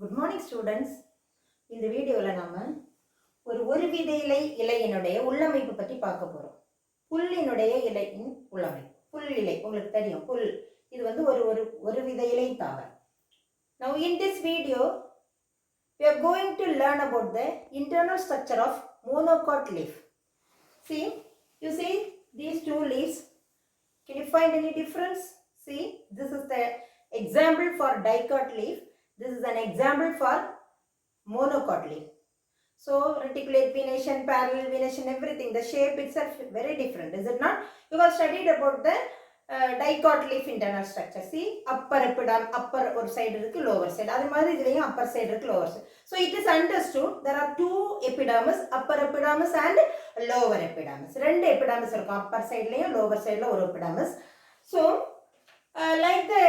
Good morning students. இந்த வீடியோவில் நாம் ஒரு வித இலையினுடைய உள்ளமைப்பு பற்றி பார்க்க போகிறோம். புல்லினுடைய இலையின் உள்ளமைப்பு. புல் இலை உங்களுக்கு தெரியும், புல் இது வந்து ஒரு வித இலை தாவரம். Now in this video we are going to learn about the internal structure of monocot leaf. You see these two leaves. Can you find any difference? See, this is the example for dicot leaf. This is an example for monocot leaf. So reticulate venation, parallel venation, everything, the shape itself very different, is it not? You have studied about the dicot leaf internal structure. See, upper epidermis, upper or side irukku, lower side. Adhu maadhiri idhileyum upper side irukku, lower side. So it is understood there are two epidermis, upper epidermis and lower epidermis. Rendu epidermis irukku, upper side layum lower side la oru epidermis. So like the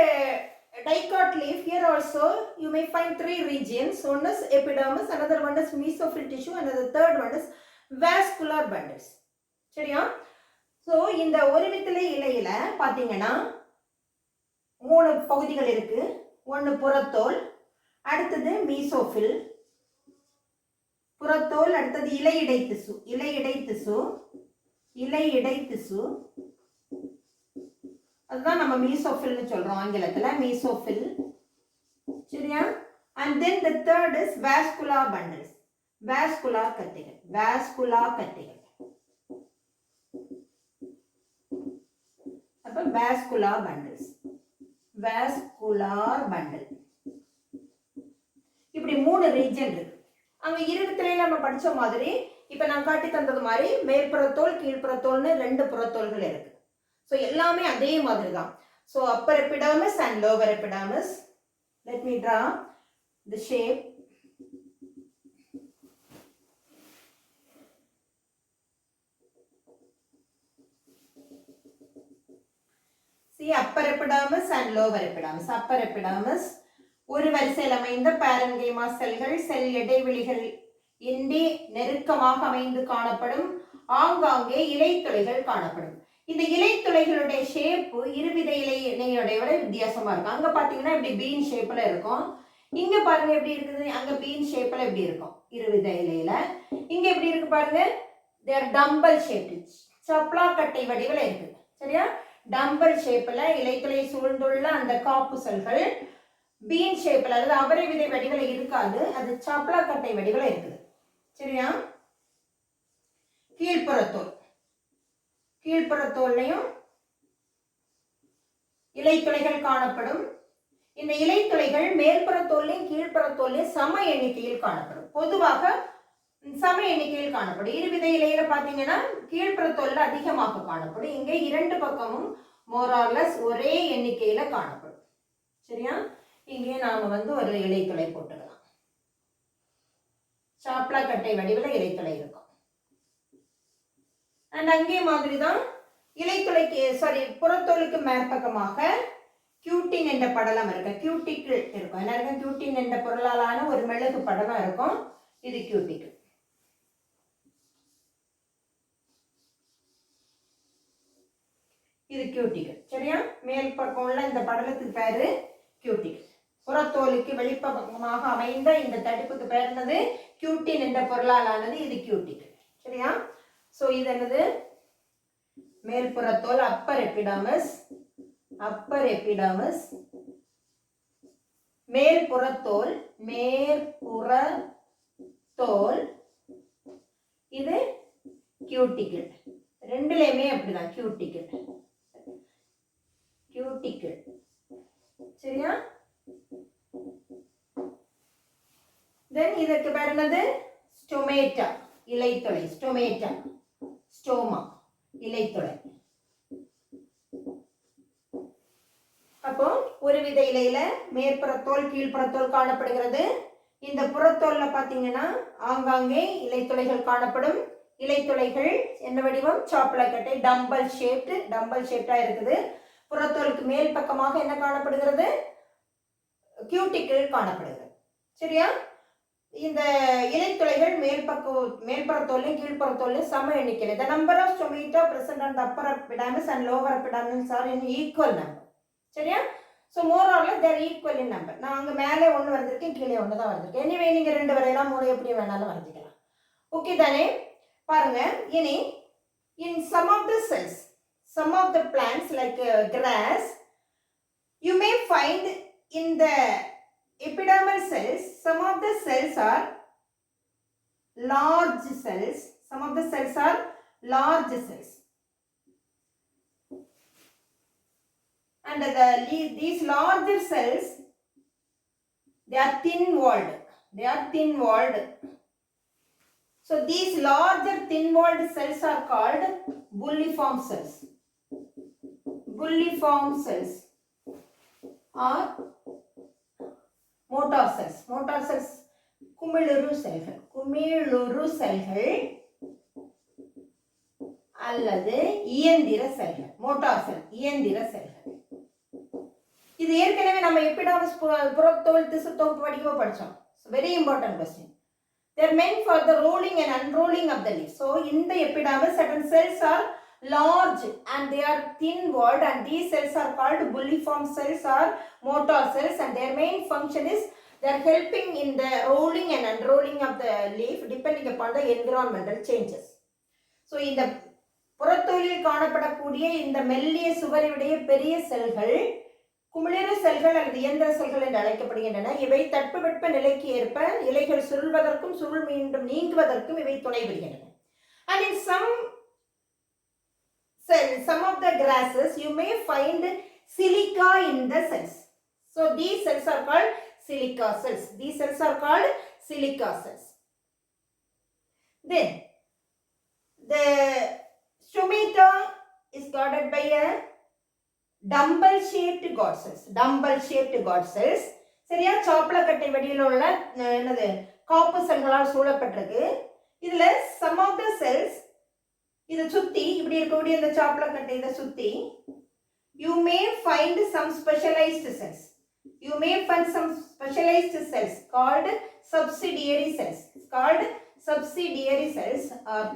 dicot leaf, here also you may find three regions. One is epidermis, another one is mesophyll tissue, another third one is vascular bundles. சரியா? So இந்த ஒரு வித்திலை இலையில பார்த்தீங்கன்னா மூணு பகுதிகள் இருக்கு. ஒன்று புறத்தோல், அடுத்தது மீசோஃபில் புறத்தோல், அடுத்தது இலையிடை திசு. அதுதான் நம்ம மீசோஃபில்னு சொல்றோம் ஆங்கிலத்துல, மீசோஃபில். சரியா? and then the third is vascular bundles, vascular கட்டிகள். அப்ப vascular bundle. இப்படி மூணு ரீஜன் இருக்கு. அங்க இருபத்திலே நம்ம படிச்ச மாதிரி இப்ப நான் காட்டி தந்தது மாதிரி மேற்புறத்தோல் கீழ்ப்புறத்தோல்னு ரெண்டு புறத்தோல்கள் இருக்கு. So எல்லாமே அதே மாதிரி தான். So upper epidermis and lower epidermis. Let me draw the shape. See, upper epidermis and lower epidermis. Upper epidermis ஒரு வரிசையில் அமைந்த பாரன்கைமா செல்கள், செல் இடைவெளிகள் இன்றி நெருக்கமாக அமைந்து காணப்படும். ஆங்காங்கே இலைத்துளைகள் காணப்படும். இந்த இலைத்துளைகளுடைய ஷேப் இருவித இலையோட விட வித்தியாசமா இருக்கும். அங்க பாத்தீங்கன்னா இப்படி பீன் ஷேப்ல இருக்கும். இங்க பாருங்க எப்படி இருக்குது, அங்க பீன் ஷேப்ல எப்படி இருக்கும் இருவித இலையில. இங்க எப்படி இருக்கு பாருங்க, தேர் டம்பல் ஷேப், சப்ளாக்கட்டை வடிவில் இருக்குது. சரியா? டம்பல் ஷேப்ல இலைத்துளை சூழ்ந்துள்ள அந்த காப்பு செல்கள் பீன் ஷேப்ல, அதாவது அவரை விதை வடிவில் இருக்காது, அது சப்ளாக்கட்டை வடிவில் இருக்குது. சரியா? கீழ்ப்புறத்தோல்லையும் இலைத்துளைகள் காணப்படும். இந்த இலைத்துளைகள் மேல்புறத்தோல்லையும் கீழ்ப்புறத்தோல்லையும் சம எண்ணிக்கையில் காணப்படும். பொதுவாக சம எண்ணிக்கையில் காணப்படும். இருவித இலையில பாத்தீங்கன்னா கீழ்ப்புறத்தோல்ல அதிகமாக காணப்படும். இங்கே இரண்டு பக்கமும் மோரார்லஸ் ஒரே எண்ணிக்கையில காணப்படும். சரியா? இங்கே நாம ஒரு இலைத்துளை போட்டுக்கலாம். சாப்ளாக்கட்டை வடிவில் இலைத்துளை இருக்கும். அண்ட் அங்கே மாதிரி தான் இலைத்துளைக்கு புறத்தோலுக்கு மேற்பக்கமாக கியூட்டின் என்ற படலம் இருக்கு. கியூட்டிக்கிள் இருக்கும். என்ன இருக்கும்? கியூட்டின் என்ற பொருளாலான ஒரு மெழுகு படலம் இருக்கும். இது கியூட்டிக்கிள். சரியா? மேல் பக்கம் உள்ள இந்த படலத்துக்கு பேரு கியூட்டிக்கிள். புறத்தோலுக்கு வெளிப்பக்கமாக அமைந்த இந்த தடிப்புக்கு பேர் என்னது? கியூட்டின் என்ற பொருளாலானது. இது கியூட்டிக்கிள். சரியா? சோ இது என்னது? மேல்புறத்தோல், அப்பர் எபிடர்மிஸ். மேல்புறத்தோல், இது கியூட்டிக்கிள். ரெண்டுலயுமே அப்படிதான் கியூட்டிக்கிள். சரியா? தென் இதற்கு பேர் என்னது? ஸ்டோமேட்டா, இலைத்துளை. ஸ்டோமா, இலைத்துளை. அப்போ ஒரு வித இலையில மேற்புறத்தோல் கீழ்ப்புறத்தோல் காணப்படுகிறது. இந்த புறத்தோல்ல பாத்தீங்கன்னா ஆங்காங்கே இலைத்துளைகள் காணப்படும். இலைத்துளைகள் என்ன வடிவம்? சாப்ளாக்கட்டை, டம்பல் ஷேப்டா இருக்குது. புறத்தோலுக்கு மேல் பக்கமாக என்ன காணப்படுகிறது? கியூட்டிக்கிள் காணப்படுகிறது. சரியா? இந்த இலைத்துளைகள் மேல்புறத்தோல்லையும் கீழ்ப்புறத்தோல்லையும் சம எண்ணிக்கையில். The number of stomata present on the upper epidermis and lower epidermis are in equal number. சரியா? So more or less there equal in number. நான் அங்கே மேலே ஒன்று வரைஞ்சிருக்கேன், கீழே ஒன்று தான் வரைஞ்சிருக்கேன். எனிவே நீங்கள் 2 வரையலாம், 3 எப்படி வேணாலும் வரைஞ்சிக்கலாம். ஓகே தானே? பாருங்க, இனி in some of the cells, some of the plants like grass, you may find in the epidermal cells, some of the cells are large cells, some of the cells are large cells, and these larger cells, they are thin walled, so these larger thin walled cells are called bulliform cells. Bulliform cells or motor cells. Motor cells குமிழுரு செல்கள் அல்லது இயந்திர செல்கள். Mortar shell இயந்திர செல்கள். இது ஏற்கனவே நம்ம epidermis புறத்தோல் திசு தொகுப்பு படிக்கவே படிச்சோம். Very important question. They are meant for the rolling and unrolling of the leaf. So in the epidermis, certain cells are large and they are thin walled, and these cells are called bulliform cells or motor cells, and their main function is they are helping in the rolling and unrolling of the leaf depending upon the environmental changes. So இந்த புறத்தோலில் காணப்படக்கூடிய இந்த மெல்லிய சுவரையுடைய பெரிய செல்கள் குமிழிரு செல்கள் அல்லது இயந்திர செல்கள் என்று அழைக்கப்படுகின்றன. இவை தட்பவெட்ப நிலைக்கு ஏற்ப இலைகள் சுருள்வதற்கும் சுருள் மீண்டும் நீங்குவதற்கும் இவை துணை புரிகின்றன. And in some of the grasses you may find silica in the cells. So these cells are called silica cells. Then the stomata is guarded by a dumbbell shaped god cells. சரியா? சாப்பலக்கட்டை வடிவில் உள்ள என்னது காப்பு செல்களால் சூழப்பட்டிருக்கு. இதுல some of the cells இதை சுத்தி இப்படி இருக்கக்கூடிய இந்த சாப்பலக்கட்டை இதை சுத்தி you may find some specialized cells called subsidiary cells or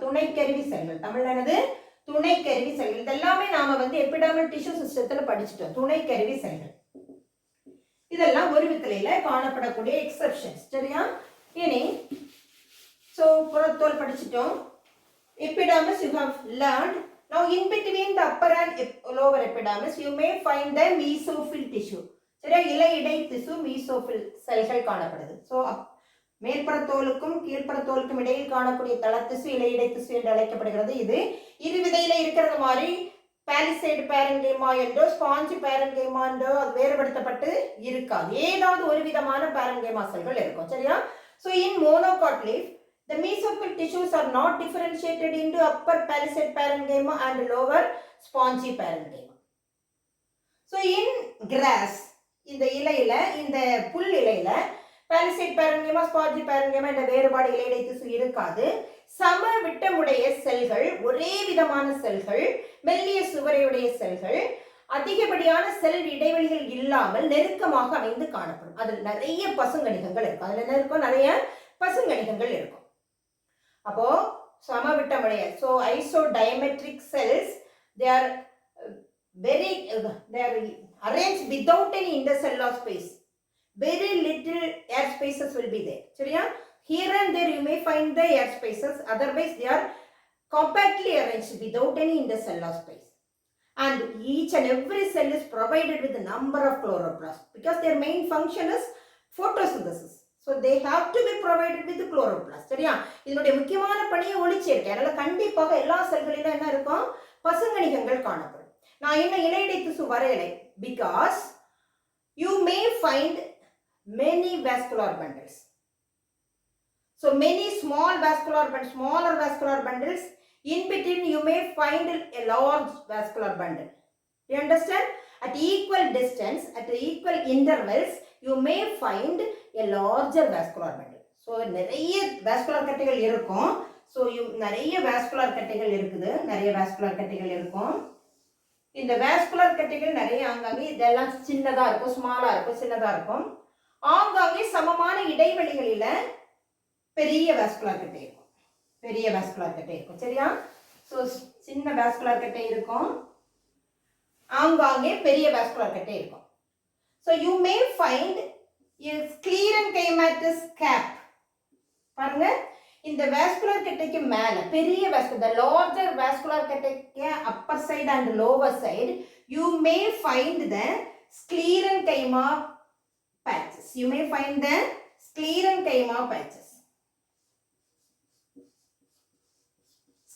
துணைக்கருவி செல்கள். தமிழ்ல என்னது? துணைக்கருவி செல்கள். இதெல்லாமே நாம எபிடர்மல் டிஷ்யூ சிஸ்டத்துல படிச்சிட்டோம். துணைக்கருவி செல்கள் இதெல்லாம் ஒரு வித்திலையில காணப்படக்கூடிய எக்ஸெப்ஷன்ஸ். சரியா? இனி so புறத்தோல் படிச்சிட்டோம். Epidermis you have learned. Now in between the upper and lower epidermis you may find the mesophyll tissue. சரியா? இலை இடை திசு மீசோஃபில் செல்கள் காணப்படுது. சோ மேற்புறத்தோலுக்கும் கீழ்ப்புறத்தோலுக்கும் இடையில் காணக்கூடிய தளத்திசு இலை இடை திசு என்று அழைக்கப்படுகிறது. இது இரு விதையில இருக்கிறது மாதிரி பாலிசைடு பேரன்கைமா என்றோ ஸ்பாஞ்சி பேரன்கைமா என்றோ அது வேறுபடுத்தப்பட்டு இருக்காது. ஏதாவது ஒரு விதமான பேரன்கைமா செல்கள் இருக்கும். சரியா? So in monocot leaf the mesophyll tissues are not differentiated into upper palisade parenchyma and lower spongy parenchyma. So in grass, இந்த இலையில இந்த புல் இலையில palisade parenchyma spongy parenchyma என்ற வேறுபாடு இலையிடை திசு இருக்காது. சம விட்டமுடைய செல்கள், ஒரே விதமான செல்கள், மெல்லிய சுவரையுடைய செல்கள், அதிகப்படியான செல் இடைவெளிகள் இல்லாமல் நெருக்கமாக அமைந்து காணப்படும். அதில் நிறைய பசுங்கணிகங்கள் இருக்கும். அதுல என்ன இருக்கும்? நிறைய பசுங்கணிகங்கள் இருக்கும். அப்போ சமவிட்டமுடைய so isodiametric cells they are arranged without any intercellular space. Very little air spaces will be there. சரியா? Here and there you may find the air spaces, otherwise they are compactly arranged without any intercellular space. And each and every cell is provided with a number of chloroplasts because their main function is photosynthesis. So they have to be provided with the chloroplast. சரியா? இதனுடைய முக்கியமான பணியை ஒளிச்சேர்க்கை. அதனால கண்டிப்பாக எல்லா செல்களிலும் என்ன இருக்கும்? பசுங்கணிகங்கள் காணப்படும். நான் என்ன இலையிடை திசு வரையலை because you may find many vascular bundles. So many smaller vascular bundles. In between you may find a large vascular bundle. You understand? At equal distance, at equal intervals, you may find a larger vascular bundle. So நிறைய vascular கட்டிகள் இருக்கும். So நிறைய vascular கட்டிகள் இருக்குது. நிறைய vascular கட்டிகள் இருக்கும். இந்த vascular கட்டிகள் நிறைய ஆங்காங்கே இதெல்லாம் சின்னதா இருக்கும், ஸ்மாலா இருக்கும், சின்னதா இருக்கும். ஆங்காங்கே சமமான இடைவெளிகளில பெரிய vascular கட்டி இருக்கும். சரியா? So சின்ன vascular கட்டி இருக்கும். ஆங்காங்கே பெரிய vascular கட்டி இருக்கும். So you may find a sclerenchymatous cap. பாருங்க, இந்த vascular கட்டைக்கு மேல பெரிய vascular, the larger vascular கட்டைக்கு upper side and lower side, you may find the sclerenchyma patches. You may find the sclerenchyma patches.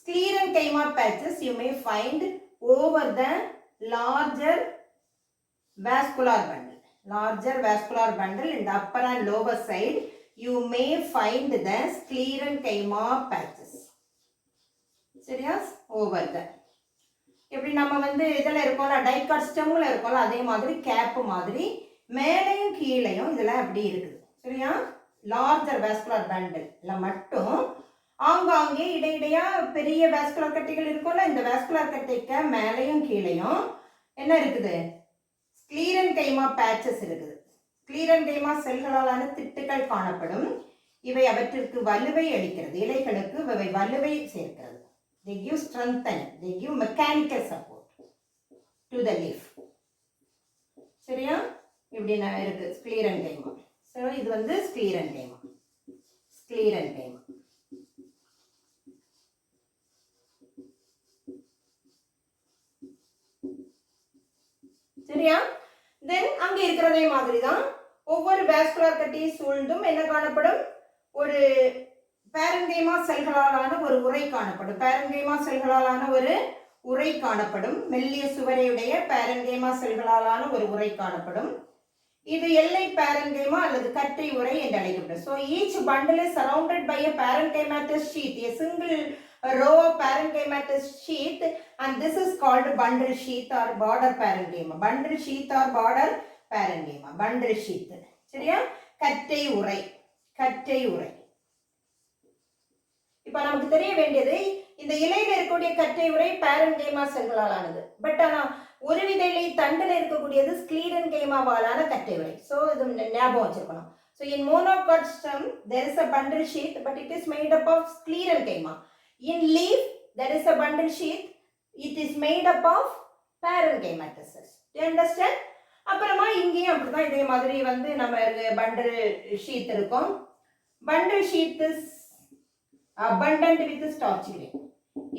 Sclerenchyma patches you may find over the larger vascular bundle. Larger vascular bundle in the upper and lower side, you may find the sclerenchyma patches. சரியா? Over there. எப்படி நம்ம வந்து இதில் இருக்கோம்ல, dicot ஸ்டெம்மில் இருக்கோம்ல, அதே மாதிரி gap மாதிரி மேலையும் கீழையும் இதெல்லாம் அப்படி இருக்குது. சரியா? லார்ஜர் வேஸ்குலர் பண்டில் மட்டும் ஆங்காங்கே இடையிடையா பெரிய வேஸ்குலர் கட்டைகள் இருக்கும்ல, இந்த வேஸ்குலர் கட்டைக்கு மேலையும் கீழையும் என்ன இருக்குது? ஸ்க்ளீரன்கைமா பேச்சஸ் இருக்குது. ஸ்க்ளீரன்கைமா செல்களாலான திட்டுக்கள் காணப்படும். இவை அவற்றிற்கு வலுவை அளிக்கிறது, இலைகளுக்கு இவை வலுவை சேர்க்கிறது. They give strengthening, they give mechanical support to the leaf. சரியா? இப்படி நான் இருக்கு ஸ்க்ளீரன்கைமா. ஸோ இது வந்து ஸ்க்ளீரன்கைமா. ஸ்க்ளீரன்கைமா சரியா? தென் அங்க இருக்கிறதே மாதிரி தான் ஒவ்வொரு வாஸ்குலர் கட்டியை சூழ்ந்தும் என்ன காணப்படும்? ஒரு பேரன்கைமா செல்களாலான ஒரு உறை காணப்படும். பேரன்கைமா செல்களாலான ஒரு உறை காணப்படும். மெல்லிய சுவரையுடைய பேரன்கைமா செல்களாலான ஒரு உறை காணப்படும். இது எல்லை பேரன்கைமா அல்லது கட்டை உறை என்று அழைக்கப்படும். So each bundle is surrounded by a parenchymatous sheath, a single row of parenchymatous sheath, and this is called bundle sheath or border parenchyma. Bundle sheath or border parenchyma. Bundle sheath. சரியா? கட்டை உறை. கட்டை உறை. இப்போ நமக்கு தெரிய வேண்டியது, இந்த இலையில இருக்கக்கூடிய கட்டை உறை பேரன்கைமா செல்களாலானது. பட் ஆனா ஒரு வித இலை தண்டில் இருக்கக்கூடியது ஸ்க்ளீரன்கைமாவாலான கட்டை உறை. ஸோ இது ஞாபகம் வச்சிருக்கணும். So in monocot stem there is a bundle sheath, but it is made up of sclerenchyma. In leaf there is a bundle sheath, it is made up of parenchymatous cells. Do you understand? அப்புறமா இங்கேயும் அப்படிதான் இதே மாதிரி வந்து நம்ம bundle sheath இருக்கும். Bundle sheath is abundant with starch grain.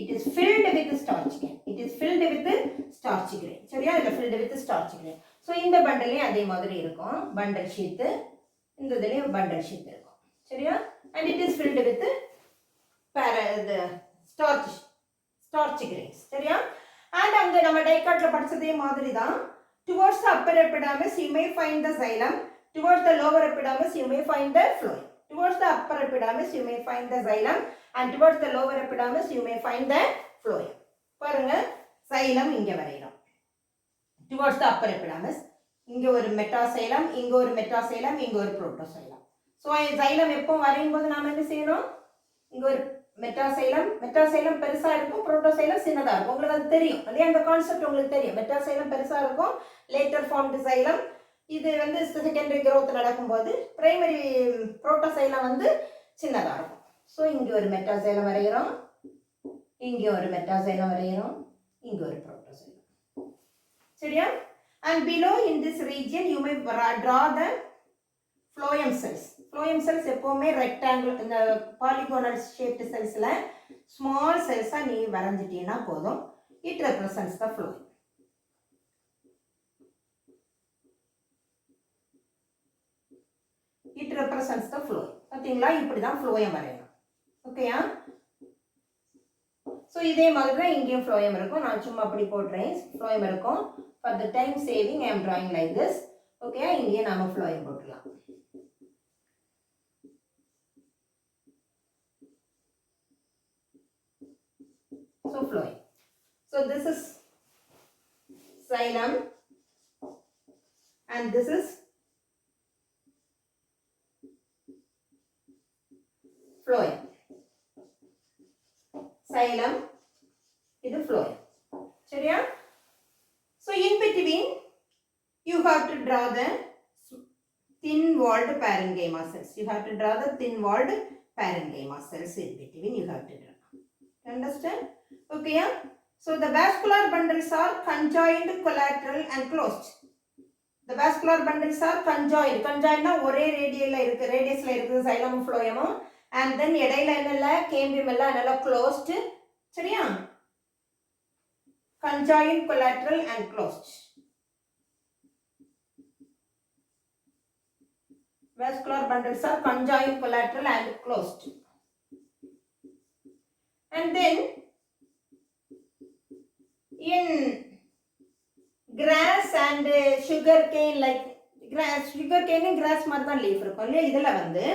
It is filled with starch grain. It is filled with starch grain. சரியா? இல்ல filled with starch grain. So இந்த பண்டலையும் அதே மாதிரி இருக்கும். பண்டல் ஷீத், இந்த இதுலயும் பண்டல் ஷீத் இருக்கும். சரியா? And it is filled with starch grains. சரியா? And அங்க நம்ம டைகாட்ல படிச்சதே மாதிரி தான். Towards the upper epidermis you may find the xylem. Towards the lower epidermis you may find the phloem. Towards the upper epidermis you may find the xylem, and towards the lower epidermis you may find the phloem. பாருங்க, xylem இங்க வரையறோம். Towards the upper epidermis இங்க ஒரு metaxylem, இங்க ஒரு metaxylem, இங்க ஒரு protoxylem. So xylem எப்போ வரையும் போது நாம என்ன செய்யணும்? இங்க ஒரு மெட்டாசைலம், மெட்டாசைலம் பெருசா இருக்கும், புரோட்டோசைலம் சின்னதா இருக்கும். உங்களுக்கு அது தெரியும் இல்லையா? அந்த கான்செப்ட் உங்களுக்கு தெரியும். மெட்டாசைலம் பெருசா இருக்கும், லேட்டர் ஃபார்ம்டு சைலம். இது வந்து செகண்டரி growth நடக்கும்போது பிரைமரி புரோட்டோசைலம் வந்து சின்னதா இருக்கும். ஸோ இங்கே ஒரு மெட்டாசைலம் வரைகிறோம், இங்கே ஒரு மெட்டாசைலம் வரைகிறோம், இங்கே ஒரு புரோட்டோசைலம். சரியா? And below in this region you may draw the phloem cells. Phloem cells எப்பவுமே ரெக்டாங்கிள், இந்த பாலிகோனல் ஷேப்டு செல்ஸ்ல ஸ்மால் செல்ஸா நீ வரைஞ்சிட்டீங்கன்னா போதும். It represents the phloem. It represents the phloem. பாத்தீங்களா? இப்படி தான் phloem வரையணும். ஓகேயா? ஸோ இதே மாதிரி தான் இங்கேயும் phloem இருக்கும். நான் சும்மா அப்படி போடுறேன். phloem இருக்கும். For the time saving I am drawing like this. ஓகேயா? இங்கே நாம phloem போட்டுடலாம். So phloem. So this is xylem and this is phloem. Xylem, இது phloem. சரியா? So in between you have to draw the thin walled parenchyma cells. You have to draw the thin walled parenchyma cells in between. You have to draw. Understand? Okay, yeah? So the vascular bundles are conjoined, collateral and closed. The vascular bundles are conjoined. Conjoined ஒரே ரேடியஸ்ல இருக்குது xylem phloem, and then இடையில என்னல cambium எல்லாம் நல்லா closed. சரியா? Conjoined, collateral and closed. Vascular bundles are conjoined, collateral and closed. And then in grass and sugarcane, like sugarcane and grass மாதிரி தான் leaf இருக்கும் இல்லையா? இதில் வந்து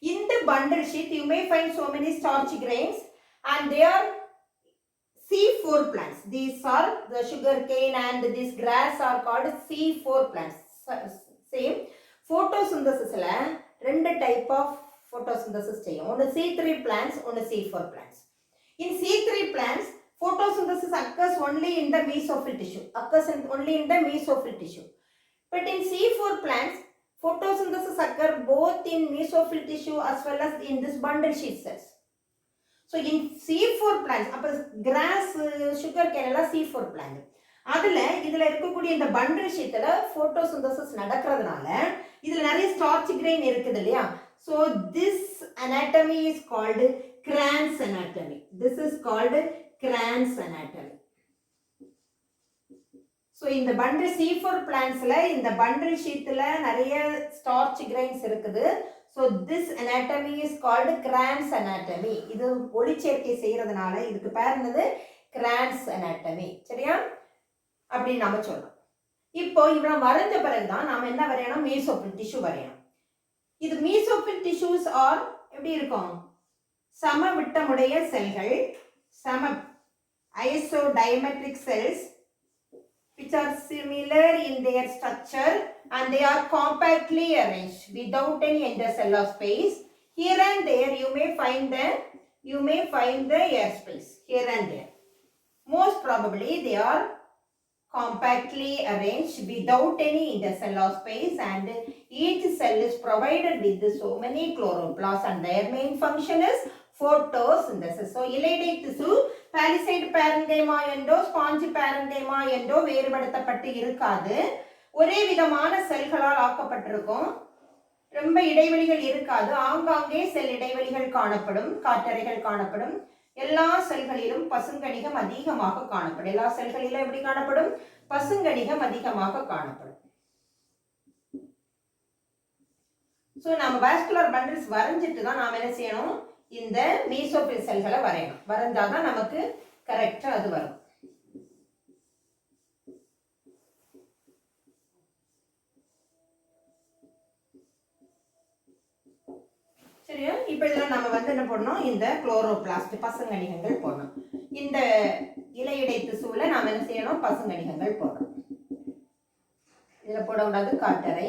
in the bundle sheath you may find so many starch grains, and they are C4 plants. These are the sugarcane and this grass are called C4 plants. Same photosynthesisல ரெண்டு type of photosynthesis செய்யும். ஒன்று C3 plants, ஒன்று C4 plants. In C3 plants, photosynthesis occurs only in the mesophyll tissue. But in C4 plants, photosynthesis occurs both in mesophyll tissue as well as in this bundle sheath cells. So in C4 plants, அப்ப grass, sugarcane எல்லாம் C4 plant. இதுல இருக்கக்கூடிய இந்த bundle sheathல photosynthesis நடக்கிறதுனால இதுல நிறைய starch grain இருக்குது இல்லையா? So this anatomy is called Kranz anatomy. This is called Kranz anatomy. So in the bundle C4 plantsல இந்த bundle sheathல நிறைய starch grains இருக்குது. So this anatomy is called Kranz anatomy. இது ஒளிச்சேர்க்கை செய்யறதுனால இதுக்கு பேர் என்னது? Kranz anatomy. சரியா? அப்படி நாம சொல்லலாம். இப்போ இவ்வளவு வரைஞ்ச பிறகுதான் நாம என்ன வரையணும்? mesophyll tissue வரையணும். இது mesophyll tissues are எப்படி இருக்கும்? சமவிட்டமுடைய செல்கள், isodiametric cells which are similar in their structure and they are compactly arranged without any intercellular space. Here and there you may find the air space here and there. Most probably they are compactly arranged without any intercellular space, and each cell is provided with so many chloroplasts and their main function is photosynthesis. So இலையிடை திசு பாலிசைடு parenchyma என்றோ sponge parenchyma என்றோ வேறுபடுத்தப்பட்டு இருக்காது. ஒரே விதமான செல்களால் ஆக்கப்பட்டிருக்கும். ரொம்ப இடைவெளிகள் இருக்காது. ஆங்காங்கே செல் இடைவெளிகள் காணப்படும், காற்றறைகள் காணப்படும். எல்லா செல்களிலும் பசுங்கணிகம் அதிகமாக காணப்படும். எல்லா செல்களிலும் எப்படி காணப்படும்? பசுங்கணிகம் அதிகமாக காணப்படும். சோ நாம வாஸ்குலர் பண்டில்ஸ் வரைஞ்சிட்டு தான் நாம என்ன செய்யணும்? இந்த மீசோஃபில் செல்களை வரையணும். வரைஞ்சாதான் நமக்கு கரெக்டா அது வரும். சரியா? இப்போ இதெல்லாம் நம்ம வந்து என்ன பண்ணணும்? இந்த குளோரோபிளாஸ்ட் பசுங்கணிகங்கள் போடணும். இந்த இலையிடை திசுவுல நாம என்ன செய்யணும்? பசுங்கணிகங்கள் போடணும். இதுல போடக்கூடாது காட்டறை.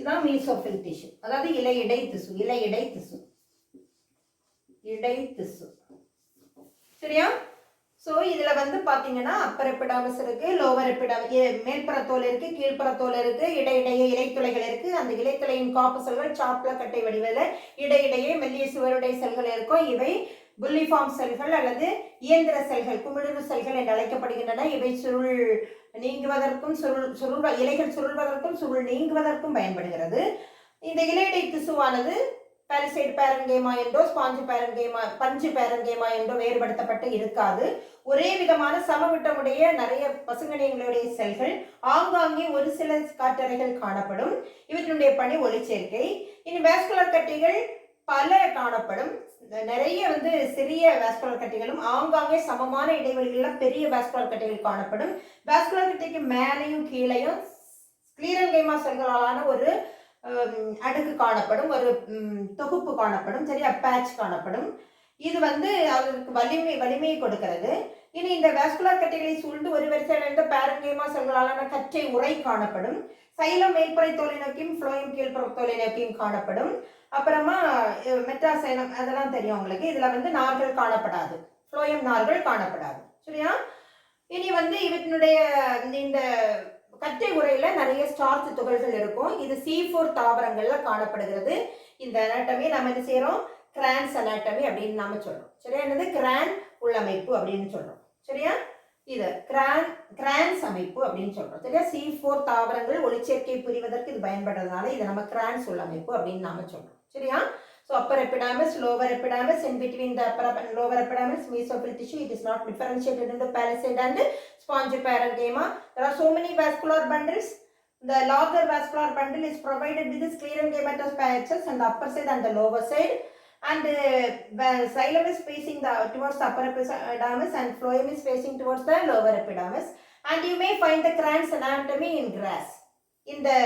இதுதான் மீசோஃபில் டிஷ்யூ, அதாவது இலையிடை திசு. இலையிடை திசு, இடை திசு. சரியா? ஸோ இதில் வந்து பார்த்தீங்கன்னா அப்பர் எபிடர்மிஸ் இருக்கு, லோவர் எபிடர்மிஸ், மேல்புறத்தோல் இருக்கு, கீழ்ப்புறத்தோல் இருக்கு, இடையிடையே இலைத்துளைகள் இருக்கு. அந்த இலைத்துளையின் காப்பு செல்கள் சாப்ல கட்டை வடிவில் இடையிடையே மெல்லிய சுவருடைய செல்கள் இருக்கும். இவை புல்லிஃபார்ம் செல்கள் அல்லது இயந்திர செல்கள், குமிழுறு செல்கள் என்று அழைக்கப்படுகின்றன. இவை சுருள் நீங்குவதற்கும் இலைகள் சுருள்வதற்கும் சுருள் நீங்குவதற்கும் பயன்படுகிறது. இந்த இலையிடை திசுவானது பாலிசைடு பேரன்கைமா என்றோ ஸ்பாஞ்சு பேரன்கைமா, பஞ்சு பேரன்கைமா என்றோ வேறுபடுத்தப்பட்டு இருக்காது. ஒரே விதமான சமவிட்டமுடைய நிறைய பசுங்கணிகளுடைய செல்கள், ஆங்காங்கே ஒரு சில காற்றறைகள் காணப்படும். இவற்றினுடைய பணி ஒளிச்சேர்க்கை. இனி வாஸ்குலர் கட்டிகள் பல காணப்படும். நிறைய வந்து சிறிய வாஸ்குலர் கட்டிகளும் ஆங்காங்கே சமமான இடைவெளிகளில் பெரிய வாஸ்குலர் கட்டிகள் காணப்படும். வாஸ்குலர் கட்டிக்கு மேலையும் கீழையும் ஸ்க்ளீரன்கைமா செல்களாலான ஒரு அடுக்கு காணப்படும், ஒரு தொகுப்பு காணப்படும். சரியா? பேட்ச் காணப்படும். இது வந்து அதற்கு வலிமையை கொடுக்கிறது. இனி இந்த வாஸ்குலர் கட்டிகளை சூழ்ந்து ஒரு வரிசையில் இருந்த பாரன்கைமா செல்களாலான கற்றை உறை காணப்படும். சைலம் மேல்புறை தோலை நோக்கியும் ஃப்ளோயம் கீழ்ப்புற தோலை நோக்கியும் காணப்படும். அப்புறமா மெட்டாசைலம் அதெல்லாம் தெரியும் உங்களுக்கு. இதுல வந்து நார்கள் காணப்படாது, ஃப்ளோயம் நார்கள் காணப்படாது. சரியா? இனி வந்து இவற்றினுடைய இந்த கட்டை உரையில நிறைய ஸ்டார்ச் துகள்கள் இருக்கும். இது C4 தாவரங்கள்ல காணப்படுகிறது. இந்த அனாட்டமி நம்ம என்ன செய்யறோம்? கிரான்ஸ் அனாட்டமி அப்படின்னு நாம சொல்றோம். சரியா? என்னது? கிரான் உள்ளமைப்பு அப்படின்னு சொல்றோம். சரியா? இது கிரான்ஸ் அமைப்பு அப்படின்னு சொல்றோம். சரியா? C4 தாவரங்கள் ஒளிச்சேர்க்கை புரிவதற்கு இது பயன்படுறதுனால இதை நம்ம கிரான்ஸ் உள்ளமைப்பு அப்படின்னு நாம சொல்றோம். சரியா? So upper epidermis, lower epidermis, in between the upper and lower epidermis, mesophyll tissue, it is not differentiated into palisade and spongiparenchyma. There are so many vascular bundles. The larger vascular bundle is provided with the sclerenchymatous patches on the upper side and the lower side. And xylem is facing towards the upper epidermis and phloem is facing towards the lower epidermis. And you may find the crans anatomy in grass. In the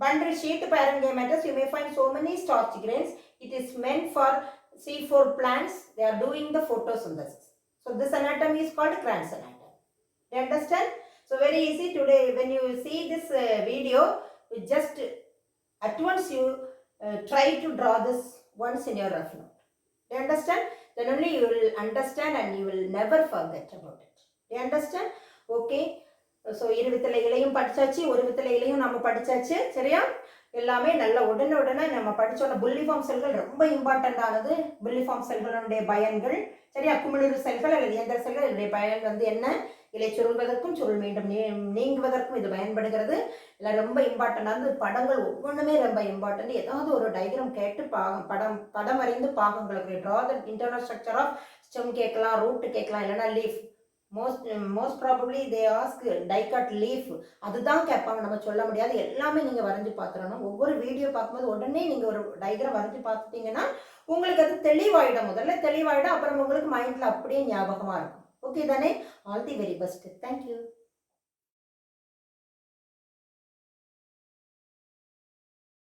bundle sheet parenchymatous, you may find so many starch grains. It is meant for C4 plants. They are doing the photosynthesis. So this anatomy is called crans anatomy. You understand? So very easy today. When you see this video, you just at once you try to draw this once in your rough note. You understand? Then only you will understand and you will never forget about it. You understand? Okay. So 20 இலையும் படிச்சாச்சு, ஒரு வித்தலை இலையும் நம்ம படிச்சாச்சு. சரியா? எல்லாமே நல்ல உடனே நம்ம படிச்சோட bulliform செல்கள் ரொம்ப இம்பார்ட்டன்ட் ஆனது. புல்லிஃபார்ம் செல்களுடைய பயன்கள். சரியா? குமிழுறு செல்கள் அல்லது இயந்திர செல்கள், இதனுடைய பயன் வந்து என்ன? இலை சுருள்வதற்கும் சுருள் மீண்டும் நீங்குவதற்கும் இது பயன்படுகிறது. இல்லை ரொம்ப இம்பார்ட்டன்டானது. படங்கள் ஒவ்வொன்றுமே ரொம்ப இம்பார்ட்டன்ட். ஏதாவது ஒரு டயக்ராம் கேட்டு படம் வரைந்து பாகங்களுக்கு draw the internal structure of stem கேட்கலாம், ரூட் கேட்கலாம், இல்லைன்னா leaf. Most probably they ask dicot leaf, அதுதான் கேட்பாங்க. நம்ம சொல்ல முடியாது. எல்லாமே நீங்கள் வரைஞ்சி பார்த்துடணும். ஒவ்வொரு வீடியோ பார்க்கும்போது உடனே நீங்கள் ஒரு டயக்ராம் வரைஞ்சி பார்த்துட்டீங்கன்னா உங்களுக்கு அது தெளிவாயிடும். முதல்ல தெளிவாயிடும், அப்புறம் உங்களுக்கு மைண்டில் அப்படியே ஞாபகமாக இருக்கும். ஓகே தானே? All the very best. Thank you.